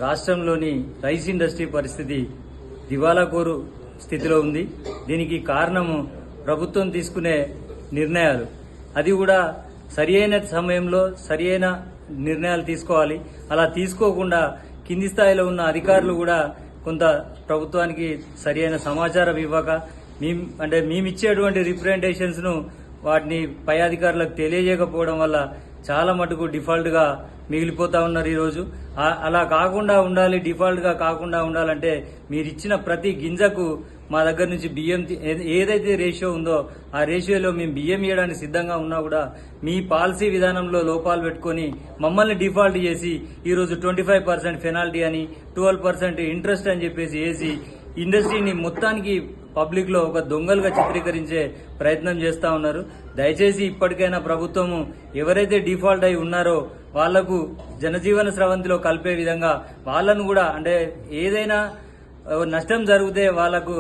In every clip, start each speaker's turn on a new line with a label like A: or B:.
A: రాష్ట్రంలోని rice industry పరిస్థితి దివాలాకోరు స్థితిలో ఉంది. దీనికి కారణము ప్రభుత్వం తీసుకునే నిర్ణయాలు. అది కూడా సరియైన సమయంలో సరియైన నిర్ణయాలు తీసుకోవాలి. అలా తీసుకోకుండా కింది స్థాయిలో ఉన్న అధికారులు కూడా కొంత ప్రభుత్వానికి సరియైన సమాచారం ఇవ్వక మేమిచ్చేటువంటి రిప్రజెంటేషన్స్ ను వాటిని పై అధికారులకు తెలియజేయకపోవడం వల్ల చాలా మటుకు డిఫాల్ట్ గా మిగిలిపోతా ఉన్నారు. ఈరోజు అలా కాకుండా ఉండాలి, డిఫాల్ట్ గా కాకుండా ఉండాలంటే మీరిచ్చిన ప్రతి గింజకు మా దగ్గర నుంచి బియ్యం ఏదైతే రేషియో ఉందో ఆ రేషియోలో మేము బియ్యం ఇవ్వడానికి సిద్ధంగా ఉన్నా కూడా మీ పాలసీ విధానంలో లోపాలు పెట్టుకుని మమ్మల్ని డిఫాల్ట్ చేసి ఈరోజు 25% పెనాల్టీ అని 12% ఇంట్రెస్ట్ అని చెప్పేసి వేసి ఇండస్ట్రీని మొత్తానికి పబ్లిక్ లో ఒక దొంగలుగా చిత్రీకరించే ప్రయత్నం చేస్తా ఉన్నారు. దయచేసి ఇప్పటికైనా ప్రభుత్వము ఎవరైతే డిఫాల్ట్ అయి ఉన్నారో వాళ్లకు జనజీవన స్రవంతిలో కలిపే విధంగా వాళ్ళను కూడా ఏదైనా నష్టం జరిగితే వాళ్లకు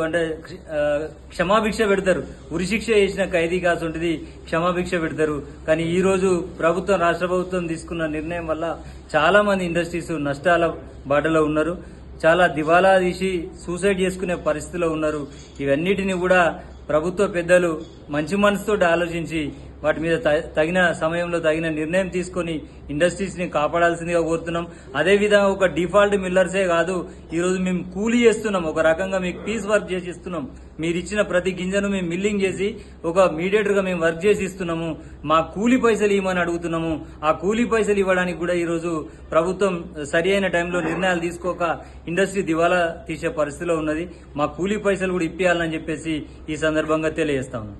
A: క్షమాభిక్ష పెడతారు. ఉరిశిక్ష చేసిన ఖైదీ కాసు ఉంటుంది, క్షమాభిక్ష పెడతారు. కానీ ఈ రోజు రాష్ట్ర ప్రభుత్వం తీసుకున్న నిర్ణయం వల్ల చాలా మంది ఇండస్ట్రీస్ నష్టాల బాటలో ఉన్నారు. చాలా దివాలా తీసి సూసైడ్ చేసుకునే పరిస్థితిలో ఉన్నారు. ఇవన్నిటిని కూడా ప్రభుత్వ పెద్దలు మంచి మనసుతో ఆలోచించి వాటి మీద తగిన సమయంలో తగిన నిర్ణయం తీసుకుని ఇండస్ట్రీస్ ని కాపాడాల్సిందిగా కోరుతున్నాం. అదేవిధంగా ఒక డిఫాల్ట్ మిల్లర్సే కాదు, ఈ రోజు మేము కూలీ చేస్తున్నాం, ఒక రకంగా మీకు పీస్ వర్క్ చేసి ఇస్తున్నాం. మీరు ఇచ్చిన ప్రతి గింజను మేము మిల్లింగ్ చేసి ఒక మీడియేటర్ గా మేము వర్క్ చేసి ఇస్తున్నాము. మా కూలీ పైసలు ఇవ్వమని అడుగుతున్నాము. ఆ కూలీ పైసలు ఇవ్వడానికి కూడా ఈ రోజు ప్రభుత్వం సరి అయిన టైంలో నిర్ణయాలు తీసుకోక ఇండస్ట్రీ దివాలా తీసే పరిస్థితిలో ఉన్నది. మా కూలీ పైసలు కూడా ఇప్పియాలని చెప్పేసి ఈ సందర్భంగా తెలియజేస్తా ఉన్నాం.